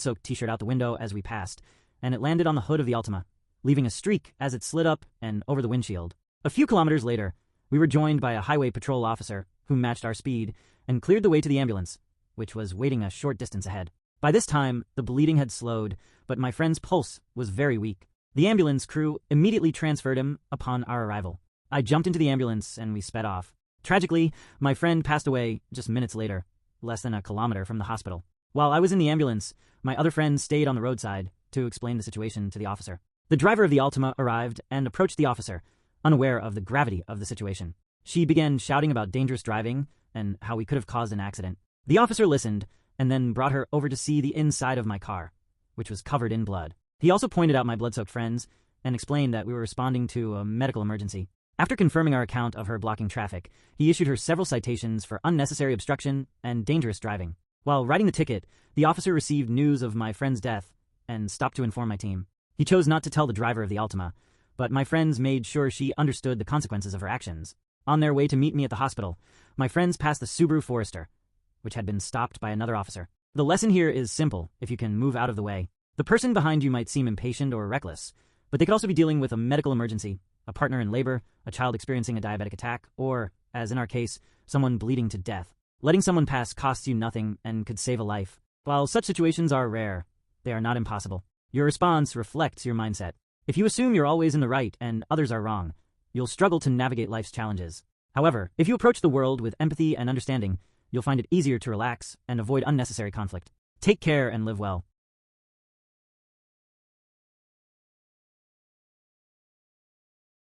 soaked t-shirt out the window as we passed, and it landed on the hood of the Altima, leaving a streak as it slid up and over the windshield. A few kilometers later, we were joined by a highway patrol officer who matched our speed and cleared the way to the ambulance, which was waiting a short distance ahead. By this time, the bleeding had slowed, but my friend's pulse was very weak. The ambulance crew immediately transferred him upon our arrival. I jumped into the ambulance and we sped off. Tragically, my friend passed away just minutes later, less than a kilometer from the hospital. While I was in the ambulance, my other friend stayed on the roadside to explain the situation to the officer. The driver of the Altima arrived and approached the officer, unaware of the gravity of the situation. She began shouting about dangerous driving and how we could have caused an accident. The officer listened and then brought her over to see the inside of my car, which was covered in blood. He also pointed out my blood-soaked friends and explained that we were responding to a medical emergency. After confirming our account of her blocking traffic, he issued her several citations for unnecessary obstruction and dangerous driving. While writing the ticket, the officer received news of my friend's death and stopped to inform my team. He chose not to tell the driver of the Altima, but my friends made sure she understood the consequences of her actions. On their way to meet me at the hospital, my friends passed the Subaru Forester, which had been stopped by another officer. The lesson here is simple if you can move out of the way. The person behind you might seem impatient or reckless, but they could also be dealing with a medical emergency, a partner in labor, a child experiencing a diabetic attack, or, as in our case, someone bleeding to death. Letting someone pass costs you nothing and could save a life. While such situations are rare, they are not impossible. Your response reflects your mindset. If you assume you're always in the right and others are wrong, you'll struggle to navigate life's challenges. However, if you approach the world with empathy and understanding, you'll find it easier to relax and avoid unnecessary conflict. Take care and live well.